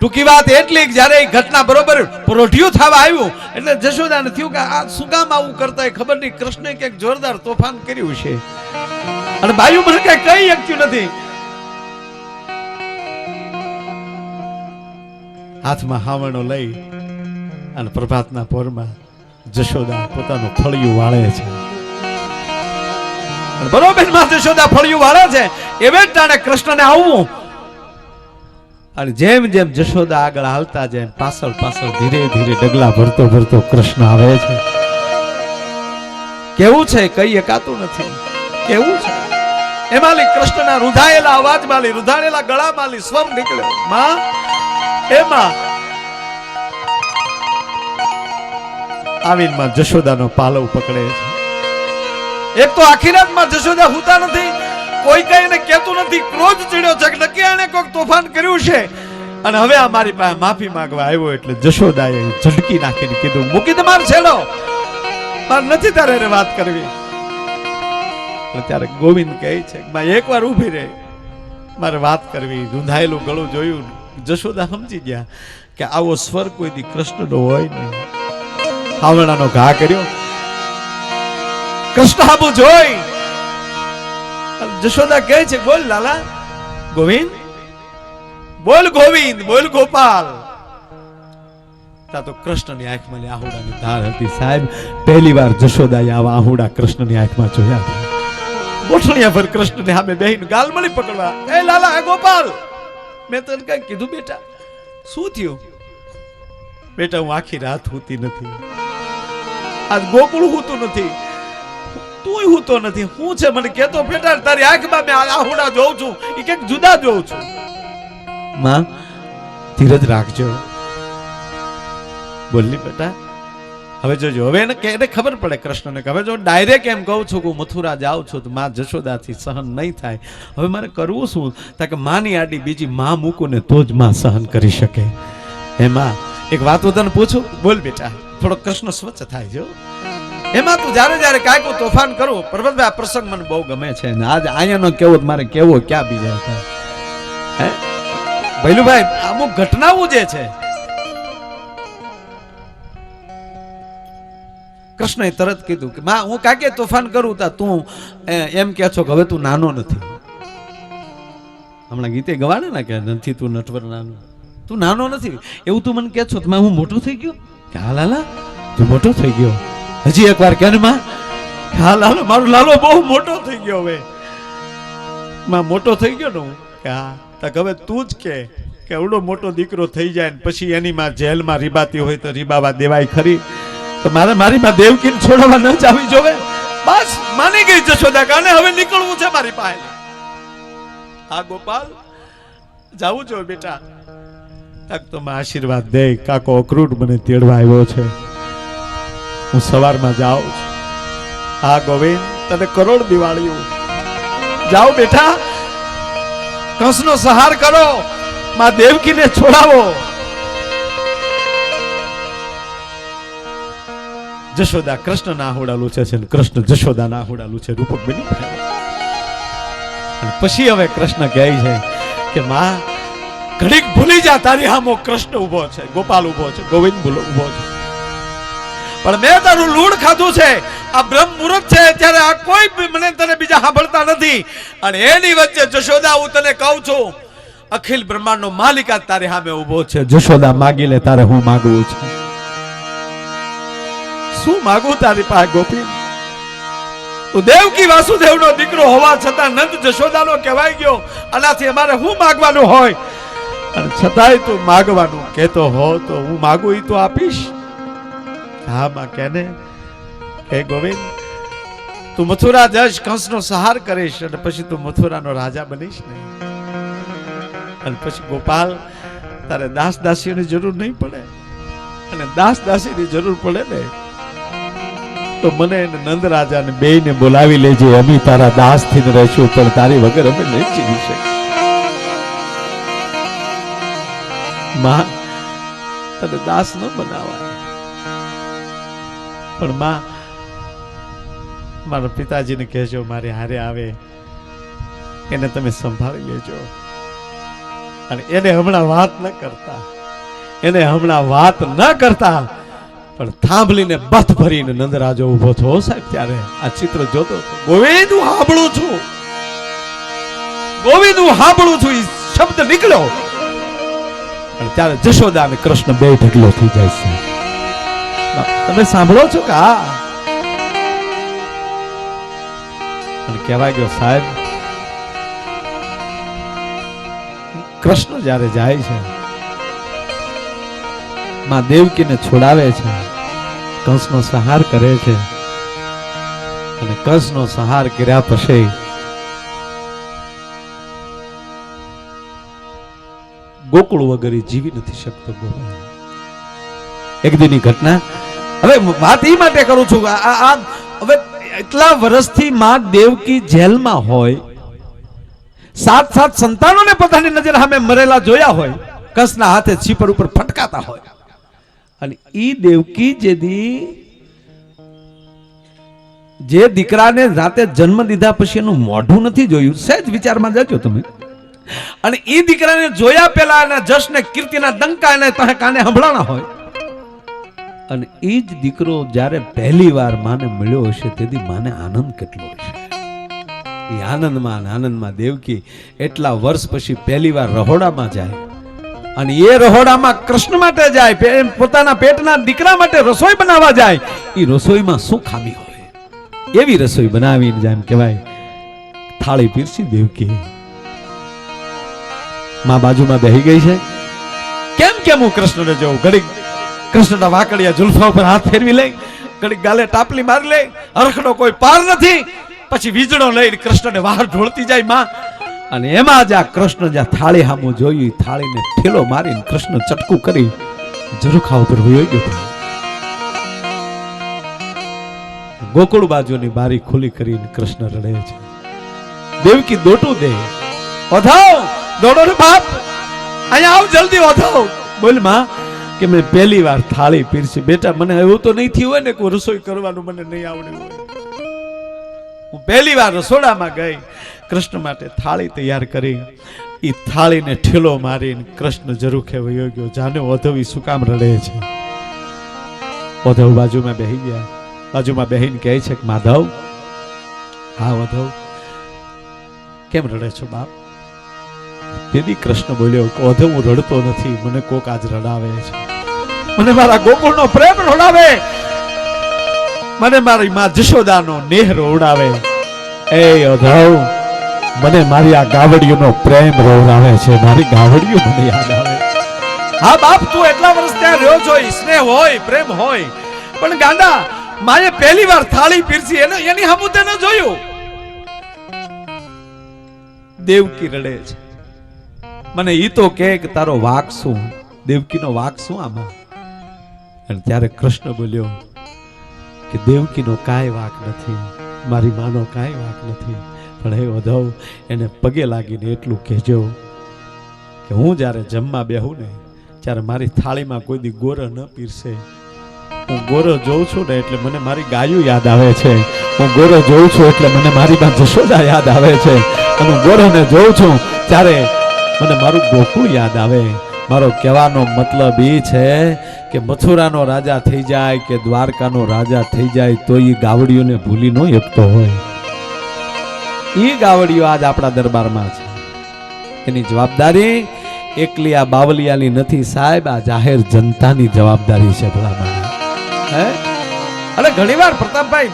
ટૂંકી વાત એટલી, જ્યારે ઘટના બરોબર પ્રોઢિયું થવા આવ્યું એટલે જશોદાને થયું કે આ શું કામ આવું કરતા, ખબર નહીં કૃષ્ણે ક્યાંક જોરદાર તોફાન કર્યું છે. અને બાયુ મને કઈ શક્યું નથી. હાથમાં હાવણો લઈ અને પ્રભાતના પોરમાં જશોદા પોતાનું ફળિયું વાળે છે. બરોબર માં જશોદા ફળિયું વાળે છે, એવે જ ટાણે કૃષ્ણને આવવું. અને જેમ જેમ જશોદા આગળ હાલતા જાય, પાછળ પાછળ ધીરે ધીરે ડગલા ભરતો ભરતો કૃષ્ણ આવે છે. કેવું છે કઈ એકાતું નથી. કેવું છે એમાંલી કૃષ્ણના રૂધાયેલા અવાજમાંલી, રૂધાયેલા ગળામાંલી સ્વર નીકળ્યો, માં એમાં આવીને માં જશોદાનો પાલવ પકડે છે. એક તો આખી રાતમાં જશોદા હુતા નથી, કોઈ કઈ એને કહેતું નથી. ક્રોધ ચડ્યો છે કે નક્કી આને કોઈક તોફાન કર્યું છે. અને હવે આ મારી પાસે માફી માંગવા આવ્યો એટલે જશોદાએ ઝડકી નાખીને કીધું, મૂકી દે માર છેડો, માર નથી તારે વાત કરવી. ત્યારે ગોવિંદ કહે છે, માં એકવાર ઊભી રહે, મારે વાત કરવી. રૂંધાયેલું ગળું જોયું, જશોદા સમજી ગયા કે આવો સ્વર કોઈ દી કૃષ્ણનો હોય નહીં. હાવણાનો ઘા કર્યો, કૃષ્ણ આબુ જોઈ જશોદા કહે છે, બોલ લાલા ગોવિંદ, બોલ ગોવિંદ, બોલ ગોપાલ. તા તો કૃષ્ણની આંખમાં આહુડાની ધાર હતી. સાહેબ, પહેલી વાર જશોદાએ આવા આહુડા કૃષ્ણની આંખમાં જોયા હતા. ગોઠણિયા પર કૃષ્ણને સામે બેહીને ગાલમળી પકડવા, એ લાલા, એ ગોપાલ, મેં તને કઈ કીધું બેટા? શું થયું? બેટા, હું આખી રાત હુતી નથી, આજ ગોકુળ હુતું નથી, તુંય હુતો નથી. હું છે મને કેતો બેટા? તારી આંખમાં મેં આહુડા જોઉં છું, એ ક્યાંક જુદા જોઉં છું. માં, ધીરજ રાખજો. બોલની બેટા, હવે જોજો. હવે એને ખબર પડે કૃષ્ણને કે હવે જો ડાયરેક્ટ એમ કહું છું કે હું મથુરા જાઉં છું તો માં જશોદાથી સહન નહીં થાય. હવે મારે કરવું શું? કે માની આડી બીજી માં મૂકું ને તો જ માં સહન કરી શકે. એમાં એક વાત તને પૂછું, બોલ બેટા. થોડો કૃષ્ણ સ્વચ્છ થાય જો. એમાં તું જ્યારે જ્યારે કાંઈક તોફાન કરું, પરબતભાઈ, આ પ્રસંગ મને બહુ ગમે છે. આજ અહીંયાનો કેવો મારે કેવો ક્યાં બીજા હતા? હે ભૈલુભાઈ, અમુક ઘટનાઓ જે છે કૃષ્ણએ તરત કીધું કે માં, હું કાકે તોફાન કરું તા તું એમ કે છો કે હવે તું નાનો નથી. હમણાં ગીતે ગવાડે ને કે નથી તું નટવર નાનો, તું નાનો નથી એવું તું મને કે છો. હું મોટો થઈ ગયો કે? હા લાલા, તું મોટો થઈ ગયો. હજી એકવાર કે ને માં, હા લાલો, મારો લાલો બહુ મોટો થઈ ગયો. હવે માં મોટો થઈ ગયો ને હું કે હા. તો હવે તું જ કે એવડો મોટો દીકરો થઈ જાય ને પછી એની માં જેલમાં રીબાતી હોય તો રીબાવા દેવાય ખરી? તો મારે મારી માં દેવકીને છોડવા ન જાવી જોવે. બસ માની ગઈ જશોદા કાને હવે નીકળવું છે મારી પાસે. હા ગોપાલ, જાવું જો બેટા. તક તો માં આશીર્વાદ દે, કાકો અક્રૂર મને તેડવા આવ્યો છે, હું સવારમાં જાઉં છું. હા ગોવિંદ, તને કરોડ દિવાળીઓ. જાઓ બેટા, કંસનો સહાર કરો, માં દેવકીને છોડાવો.
જશોદા કૃષ્ણ ના આહુડા છે અને કૃષ્ણ જશોદા ના આહુડા છે, રૂપક બની. અને પછી હવે કૃષ્ણ કહે છે કે માં ઘડીક ભૂલી જા, તારી સામો કૃષ્ણ ઉભો છે, ગોપાલ ઉભો છે, ગોવિંદ ઉભો છે, પણ મેં તારું લૂણ ખાધું છે, આ બ્રહ્મ મુહૂર્ત છે, ત્યારે આ કોઈ મને તને બીજા સાંભળતા નથી. અને એની વચ્ચે જશોદા હું તને કહું છું, અખિલ બ્રહ્માંડ નો માલિક આ તારી સામે ઉભો છે. જશોદા માગી લે, તારે હું માગવું છે? શું માગું તારી પાસે ગોપી? તું દેવકી વાસુદેવ નો દીકરો હોવા છતાં નંદ જશોદા નો કહેવાય ગયો, આનાથી અમારે શું માગવાનું હોય? અને છતાંય તું માગવાનું કહેતો હો તો હું માગું એ તો આપીશ. હા માં કેને હે ગોવિંદ, તું મથુરા જશ, કંસનો સંહાર કરીશ અને પછી તું મથુરાનો રાજા બનીશ ને, અને પછી ગોપાલ તારે દાસ દાસીઓની જરૂર નહીં પડે, અને દાસ દાસીની જરૂર પડે ને તો મને નંદ રાજાને બેયને બોલાવી લેજે, અમે તારા દાસ થઈને રહીશું, પણ તારી વગર અમે નહીં જીવી શકીએ. માં તને દાસ ન બનાવાય, પણ માં મારા પિતાજીને કહેજો મારી હારે આવે, એને તમે સંભાળી લેજો. અને એને હમણાં વાત ન કરતા, પણ થાંભલીને બથ ભરીને નંદરાજો ઉભો થયો સાહેબ. ત્યારે આ ચિત્ર જોતો હતો, ગોવિંદ હું સાંભળું છું, એ શબ્દ નીકળ્યો, અને ત્યારે જશોદા અને કૃષ્ણ બે ઢગલો થઈ જાય છે. તમે સાંભળો છો કે? હા. અને કહેવાય ગયો સાહેબ, કૃષ્ણ જ્યારે જાય છે, માં દેવકીને છોડાવે છે, કંસનો સંહાર કરે છે, અને કંસનો સંહાર કર્યા પછી ગોકુળ વગર જીવી નથી શકતો. એક દિનની ઘટના, હવે વાત એ માટે કરું છું, હવે એટલા વર્ષથી માં દેવકી જેલમાં હોય, 7 સંતાનોને પોતાની નજર સામે મરેલા જોયા હોય, કંસના હાથે છીપર ઉપર ફટકાતા હોય, અને ઈ દેવકી જે દીકરાને રાતે જન્મ દીધા પછી એનું મોઢું નથી જોયું, સહેજ વિચારમાં જજો તમે, અને ઈ દીકરાને જોયા પહેલા એના જશને કીર્તિના ડંકા એને કાને સંભળાણા હોય, અને ઈ જ દીકરો જ્યારે પહેલી વાર માને મળ્યો હશે તેથી માને આનંદ કેટલો હશે. એ આનંદમાં દેવકી એટલા વર્ષ પછી પહેલી વાર રહોડામાં જાય, અને એ રહોડામાં કૃષ્ણ માટે જાય, પોતાના પેટના દીકરા માટે રસોઈ બનાવવા જાય. એ રસોઈમાં શું ખામી હોય, એવી રસોઈ બનાવીને જાય. એમ કહેવાય થાળી પીરસી દેવકી, માં બાજુમાં બેહી ગઈ છે, કેમ હું કૃષ્ણને જોઉં? ઘડીક કૃષ્ણના વાકડિયા જુલ્ફા ઉપર હાથ ફેરવી લે, ઘડીક ગાલે ટાપલી મારી લે, હરખનો કોઈ પાર નથી, પછી વીજળો લઈને કૃષ્ણને બહાર ઢોળતી જાય માં. અને એમાં જ આ કૃષ્ણ જ્યાં થાળી સામું જોયું, થાળીને ઠેલો મારીને કૃષ્ણ ચટકું કરી ઝરૂખા ઉપર વયો ગયો. ગોકુળ બાજુની બારી ખુલ્લી કરીને કૃષ્ણ રડે છે. દેવકી દોટું દે, ઓધાવ દોડો ને બાપ, અહીંયા આવ જલ્દી, ઓધાવ. બોલ માં કે મેં પહેલી વાર થાળી પીરસી. બેટા મને એવું તો નહીં થયું હોય ને કે રસોઈ કરવાનું મને નહીં આવડ્યું હોય. હું પહેલી વાર રસોડામાં ગઈ, કૃષ્ણ માટે થાળી તૈયાર કરી, એ થાળીને ઠેલો મારીને કૃષ્ણ ઝરૂખે વયો ગયો. જાને ઓધવ શું કામ રડે છે? ઓધવ બાજુમાં બેહી ગયા, બાજુમાં બેહીને કહે છે કે માધવ. હા ઓધવ, કેમ રડે છો બાપ? તેથી કૃષ્ણ બોલ્યો કે ઓધવ હું રડતો નથી, મને કોક આજ રડાવે છે, મને મારા ગોકુળનો પ્રેમ રડાવે, મને મારી માં જશોદાનો નેહ રોવડાવે. એ ઓધવ, મને મારી આ ગાવડીઓનો પ્રેમ રોવડાવે છે, મારી ગાવડીઓ મને યાદ આવે. હા બાપ, તું એટલા વર્ષ ત્યાં રહ્યો છો, સ્નેહ હોય, પ્રેમ હોય, પણ ગાંડા માએ પહેલી વાર થાળી પીરસી એની સામું તે ન જોયું. દેવકી રડે છે. મને ઈ તો કે તારો વાક શું, દેવકીનો વાક શું આમાં? અને ત્યારે કૃષ્ણ બોલ્યો કે દેવકીનો કાંઈ વાક નથી, મારી માનો કાંઈ વાક નથી, પણ હે ઓધવ એને પગે લાગીને એટલું કહેજો કે હું જ્યારે જમવા બેહું ને ત્યારે મારી થાળીમાં કોઈ દી ગોર ન પીરસે, હું ગોરો જોઉં છું ને એટલે મને મારી ગાયું યાદ આવે છે. હું ગોરો જોઉં છું એટલે મને મારી માં જશોદા યાદ આવે છે. અને હું ગોરોને જોઉં છું ત્યારે મને મારું ગોકુળ યાદ આવે. મારો કહેવાનો મતલબ એ છે કે મથુરાનો રાજા થઈ જાય કે દ્વારકાનો રાજા થઈ જાય તો એ ગાવડીઓને ભૂલી ન શકતો હોય. એ ગાવડીઓ આજ આપણા દરબારમાં છે. એની જવાબદારી એકલી આ બાવલિયાની નથી સાહેબ, આ જાહેર જનતાની જવાબદારી છે. ભલામણ હે એટલે ઘણીવાર પ્રતાપભાઈ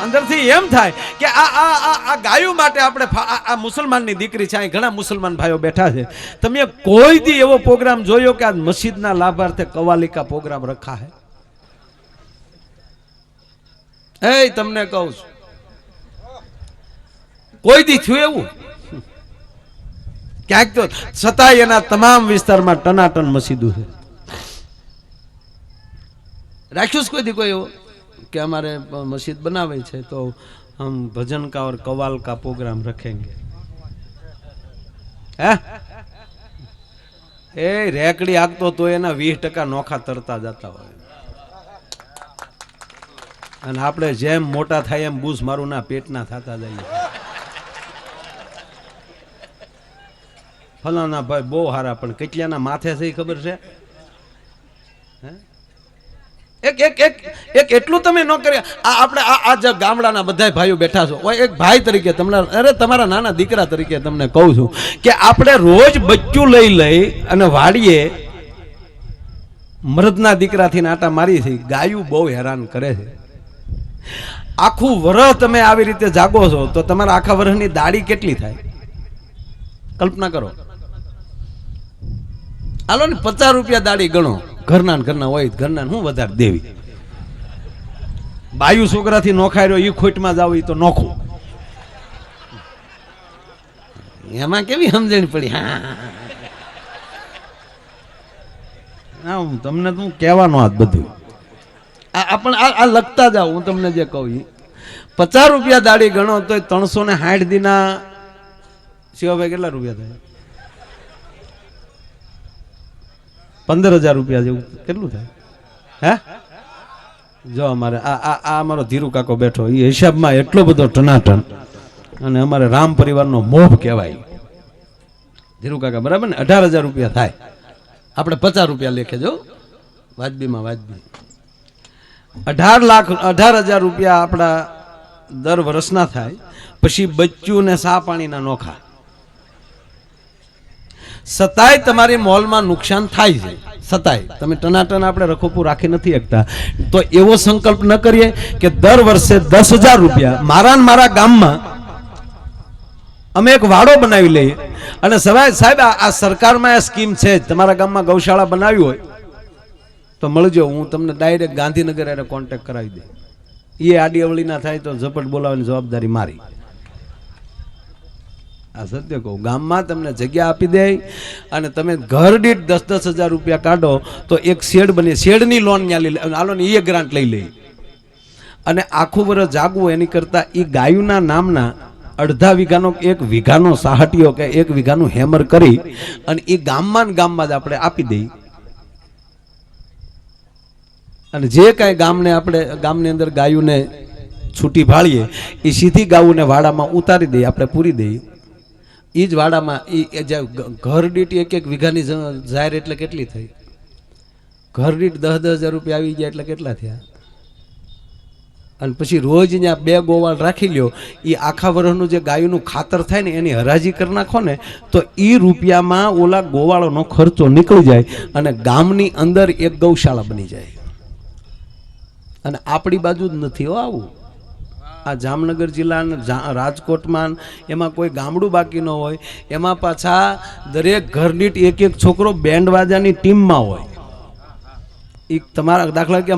અંદરથી એમ થાય કે આ ગાયો માટે આપણે આ મુસલમાનની દીકરી છે. અહીં ઘણા મુસલમાન ભાઈઓ બેઠા છે. તમે કોઈ દી એવો પ્રોગ્રામ જોયો કે આ મસ્જિદના લાભાર્થે કવાલિકા પ્રોગ્રામ રખા હે? એ તમને કહું છું, કોઈ દી થયું એવું? ક્યાંક તો છતાંય એના તમામ વિસ્તારમાં ટનાટન મસ્જિદો છે. રાખ્યું કોઈ દી કોઈ એવો कि हमारे मस्जिद बनावे छे तो हम भजन का और कवाल का प्रोग्राम रखेंगे? ए रेकड़ी आगतो तो एना 20% नोखा तरता जाता होय अने आपणे जेम मोटा थाय एम बूस मारू ना पेटना थाता जाईए. फलाना भाई बो हारा पण કેટલાના માથે છે ખબર છે? એક એક એક એક એટલું તમે ન કરી. આપણે આ જે ગામડાના બધા ભાઈઓ બેઠા છો, એક ભાઈ તરીકે તમને, અરે તમારા નાના દીકરા તરીકે તમને કહું છું કે આપણે રોજ બચ્ચું લઈ અને વાડીએ મરદના દીકરાથી આટા મારી છે. ગાયું બહુ હેરાન કરે છે. આખું વર્ષ તમે આવી રીતે જાગો છો તો તમારા આખા વર્ષની દાઢી કેટલી થાય? કલ્પના કરો. હાલો ને 50 રૂપિયા દાઢી ગણો. ઘરના હોય, ઘરના હું વધારે દેવી. બાયુ છોકરાથી નોખાર્યો એ ખોટમાં જાવ એ તો નોખું. એમાં કેવી સમજણ પડી? હા હું તમને તું કહેવાનો આ બધું આ લખતા જાવ. હું તમને જે કહું 50 રૂપિયા દાઢી ગણો તો 360 દીના શિવાભાઈ કેટલા રૂપિયા થાય? 15,000 રૂપિયા જેવું કેટલું થાય? હે જો અમારે આ અમારો ધીરુ કાકો બેઠો એ હિસાબમાં એટલો બધો ટનાટન, અને અમારે રામ પરિવારનો મોહ કહેવાય. ધીરુ કાકા બરાબર ને? 18,000 રૂપિયા થાય. આપણે 50 રૂપિયા લેખે જો વાજબીમાં વાજબી 18,000 રૂપિયા આપણા દર વર્ષના થાય. પછી બચ્ચું ને સા પાણીના નોખા. સતાય તમારી મોલમાં નુકસાન થાય છે. સતાય તમે ટનાટન આપણે રખોપું રાખી નથી શકતા. તો એવો સંકલ્પ ન કરીએ કે દર વર્ષે 10,000 રૂપિયા મારા ગામમાં અમે એક વાડો બનાવી લઈએ. અને સાહેબ આ સરકારમાં આ સ્કીમ છે. તમારા ગામમાં ગૌશાળા બનાવી હોય તો મળજો. હું તમને ડાયરેક્ટ ગાંધીનગર એને કોન્ટેક્ટ કરાવી દે. એ આડી અવળી ના થાય તો ઝપટ બોલાવવાની જવાબદારી મારી. આ સત્ય કહું. ગામમાં તમને જગ્યા આપી દે અને તમે ઘર દીઠ 10,000 રૂપિયા કાઢો તો એક શેડ બની. શેડની લોન ત્યાં લઈ હાલો ને એ ગ્રાન્ટ લઈ લે અને આખું વર્ષ જાગવું એની કરતા એ ગાયુના નામના 1/2 વીઘાનો 1 વીઘાનો સાહટીઓ કે 1 વીઘાનું હેમર કરી અને એ ગામમાં જ આપણે આપી દઈએ. અને જે કાંઈ ગામની અંદર ગાયુને છૂટી ભાળીએ એ સીધી ગાયુને વાડામાં ઉતારી દઈએ, આપણે પૂરી દઈએ. એ જ વાડામાં એ જે ઘર દીઠ 1 વીઘાની જાહેર એટલે કેટલી થઈ? ઘર દીઠ 10,000 રૂપિયા આવી ગયા એટલે કેટલા થયા? અને પછી રોજ ત્યાં 2 ગોવાળ રાખી લ્યો. એ આખા વર્ષનું જે ગાયનું ખાતર થાય ને એની હરાજી કરી નાખો ને તો એ રૂપિયામાં ઓલા ગોવાળોનો ખર્ચો નીકળી જાય અને ગામની અંદર એક ગૌશાળા બની જાય. અને આપણી બાજુ જ નથી હો આવું. આ જામનગર જિલ્લાના રાજકોટમાં એમાં કોઈ ગામડું બાકી ન હોય. એમાં પાછા દરેક ઘર દીઠ 1 છોકરો બેન્ડ વાજાની ટીમમાં હોય. એ તમારા દાખલા કે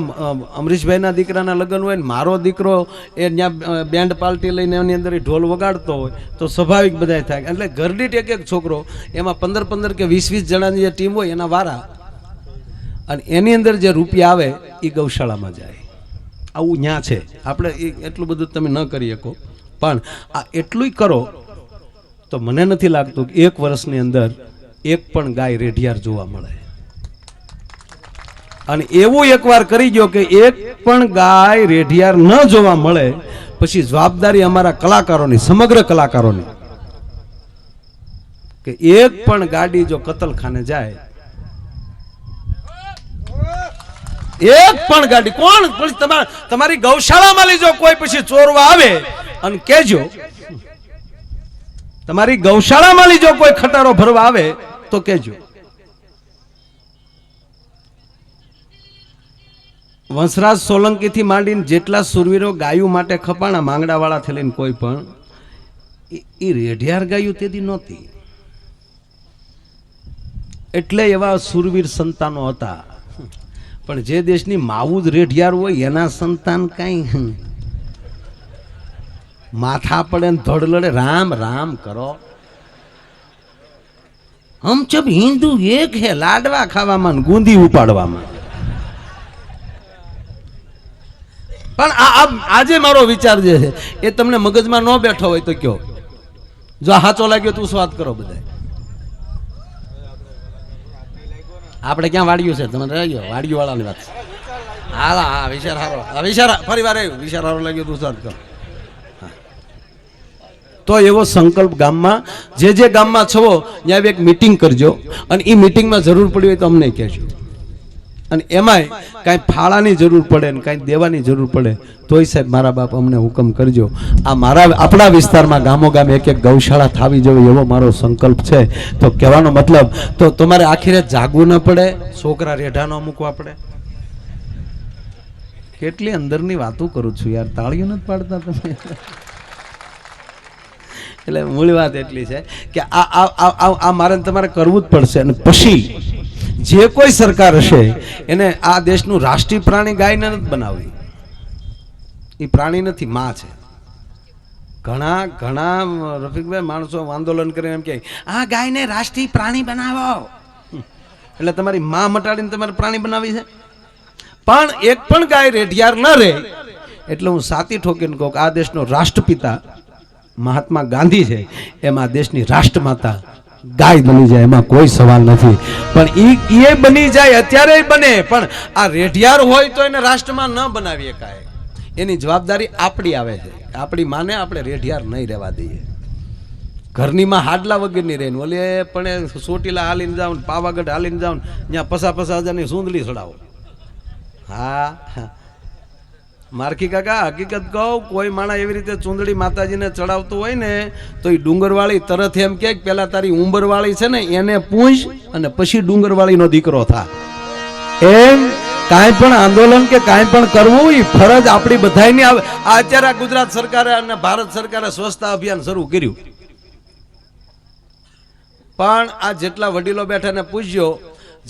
અમરીશભાઈના દીકરાના લગ્ન હોય ને મારો દીકરો એ ત્યાં બેન્ડ પાર્ટી લઈને એની અંદર ઢોલ વગાડતો હોય તો સ્વાભાવિક બધા થાય. એટલે ઘર દીઠ 1 છોકરો, એમાં 15 કે 20 જણાની જે ટીમ હોય એના વારા, અને એની અંદર જે રૂપિયા આવે એ ગૌશાળામાં જાય. આવું ન્યા છે. આપણે એટલું બધું તમે ન કરી શકો, પણ આ એટલું કરો તો મને નથી લાગતું કે 1 વર્ષની અંદર એક પણ ગાય રેઢિયાર જોવા મળે. અને એવું એકવાર કરી ગયો કે 1
પણ ગાય રેઢિયાર ન જોવા મળે પછી જવાબદારી અમારા કલાકારોની, સમગ્ર કલાકારોની, કે એક પણ ગાડી જો કતલખાને જાય, એક પણ ગાડી, કોણ તમારી ગૌશાળામાં લીજો કોઈ પછી ચોરવા આવે અને કેજો, તમારી ગૌશાળામાં લીજો કોઈ ખટારો ભરવા આવે તો કેજો. વંશરાજ સોલંકી થી માંડીને જેટલા સુરવીરો ગાયું માટે ખપાણા માંગડા વાળા થી લઈને કોઈ પણ એ રેઢિયાર ગાયું તેથી નહોતી. એટલે એવા સુરવીર સંતાનો હતા. પણ જે દેશની માવું જ રેઢિયાર હોય એના સંતાન કઈ માથા પડે ને ધડ લડે, રામ રામ કરો. હમ સબ હિન્દુ એક હે, લાડવા ખાવામાં ગુંદી ઉપાડવામાં. પણ આજે મારો વિચાર જે છે એ તમને મગજમાં ન બેઠો હોય તો કયો, જો હાચો લાગ્યો તું વાત કરો. બધા આપણે ક્યાં વાડ્યું છે, તમે રહી ગયો વાડ્યું વાળાની વાત. હા વિચાર સારો, વિચાર ફરી વાર આવ્યું, વિચાર સારો લાગ્યો તું વાત કરો. તો એવો સંકલ્પ ગામમાં, જે ગામમાં છો ત્યાં એક મીટિંગ કરજો અને એ મીટિંગમાં જરૂર પડી હોય તો અમને કહેજો. અને એમાંય કાંઈ ફાળાની જરૂર પડે ને કાંઈ દેવાની જરૂર પડે તોય સાહેબ મારા બાપ અમને હુકમ કરજો. આ આપણા વિસ્તારમાં ગામો ગામ એક એક ગૌશાળા થાવી જોઈએ એવો મારો સંકલ્પ છે. તો કહેવાનો મતલબ તો તમારે આખી રાત જાગવું ન પડે, છોકરા રેઢા ન મૂકવા પડે. કેટલી અંદરની વાતો કરું છું યાર, તાળીઓ નથી પાડતા તમે. એટલે મૂળ વાત એટલી છે કે આ મારે તમારે કરવું જ પડશે. અને પછી જે કોઈ સરકાર હશે એને આ દેશનું રાષ્ટ્રીય પ્રાણી ગાયને નથી બનાવવી. એ પ્રાણી નથી, માં છે. ઘણા રફીકભાઈ માણસો આંદોલન કરીને એમ કે આ ગાયને રાષ્ટ્રીય પ્રાણી બનાવો, એટલે તમારી માં મટાડીને તમારે પ્રાણી બનાવી છે. પણ એક પણ ગાય રેઢિયાર ન રહે એટલે હું સાતી ઠોકીને કહું કે આ દેશનો રાષ્ટ્રપિતા મહાત્મા ગાંધી છે, એમાં દેશની રાષ્ટ્રમાતા ગાય બની જાય, એમાં કોઈ સવાલ નથી. પણ એ બની જાય અત્યારે બને, પણ આ રેઢિયાર હોય તો એને રાષ્ટ્રમાં ન બનાવી શકાય. એની જવાબદારી આપણી આવે છે. આપણી માને આપણે રેઢિયાર નહીં રહેવા દઈએ. ઘરની માં હાડલા વગરની રહીને ઓલે પણ ચોટીલા હાલીને જાવ, પાવાગઢ હાલીને જાવ, ત્યાં 50 હજારની સૂંદડી ચડાવો. હા મારખી કાકા હકીકત કહું, કોઈ માણસ એવી રીતે ચૂંદડી માતાજીને ચડાવતું હોય ને તો એ ડુંગરવાળી તરત એમ કે પેલા તારી ઉંબરવાળી છે ને એને પૂછ અને પછી ડુંગરવાળીનો દીકરો થા. એમ કાંઈ પણ આંદોલન કે કાંઈ પણ કરવું એ ફરજ આપણી બધાની આવે. આ અત્યારે ગુજરાત સરકારે અને ભારત સરકારે સ્વચ્છતા અભિયાન શરૂ કર્યું, પણ આ જેટલા વડીલો બેઠા ને પૂછ્યો,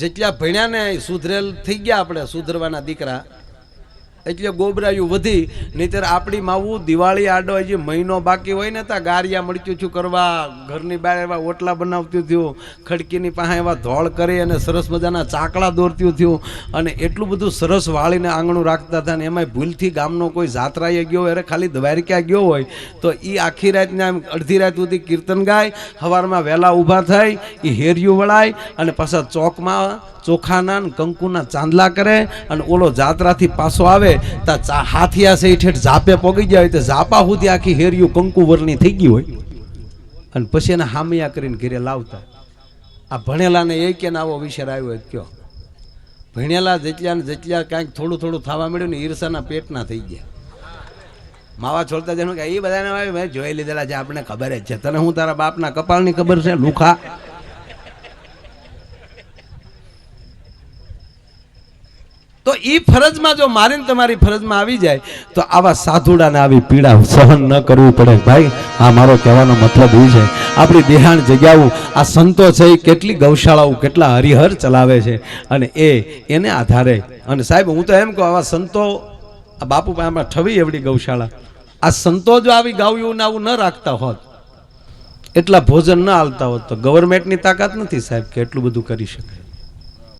જેટલા ભણ્યા ને સુધરેલ થઈ ગયા, આપણે સુધરવાના દીકરા, એટલે ગોબરાયું વધી. નહીતર આપણી માવું દિવાળી આડો હજી મહિનો બાકી હોય ને ત્યાં ગારિયા મળતું થયું કરવા, ઘરની બહાર એવા ઓટલા બનાવતું થયું, ખડકીની પાસે એવા ધોળ કરી અને સરસ મજાના ચાકડા દોરતું થયું, અને એટલું બધું સરસ વાળીને આંગણું રાખતા હતા. ને એમાંય ભૂલથી ગામનો કોઈ જાત્રાએ ગયો હોય, અરે ખાલી દ્વારકા ગયો હોય તો એ આખી રાતના અડધી રાત સુધી કીર્તન ગાય, સવારમાં વહેલા ઊભા થાય, એ હેરિયું વળાય અને પાછા ચોકમાં ચોખાના કંકુના ચાંદલા કરે, અને ઓલો જાત્રાથી પાછો આવે તા હાથિયા છે ઠેઠ ઝાપે પોગી જાય તો ઝાપા સુધી આખી હેરિયું કંકુ વરની થઈ ગઈ હોય, અને પછી એને હામિયા કરીને ઘરે લાવતા. આ ભણેલાને એ કે આવો વિચાર આવ્યો હોય કયો? ભણેલા જેટલા કાંઈક થોડું થવા મળ્યું ને ઈર્ષાના પેટના થઈ ગયા. માવા છોડતા જેનું કે એ બધાને મેં જોઈ લીધેલા છે, આપણે ખબર જ છે. તને હું તારા બાપના કપાળની ખબર છે લુખા? તો એ ફરજમાં જો મારીને તમારી ફરજમાં આવી જાય તો આવા સાધુડાને આવી પીડા સહન ન કરવી પડે. ભાઈ આ મારો કહેવાનો મતલબ એ છે, આપણી દેહાણ જગ્યાઓ આ સંતો છે એ કેટલી ગૌશાળાઓ કેટલા હરિહર ચલાવે છે, અને એને આધારે. અને સાહેબ હું તો એમ કહું, આવા સંતો, આ બાપુ આમાં ઠવી એવડી ગૌશાળા, આ સંતો જો આવી ગાયું આવું ન રાખતા હોત, એટલા ભોજન ન આલતા હોત, તો ગવર્મેન્ટની તાકાત નથી સાહેબ કે એટલું બધું કરી શકે.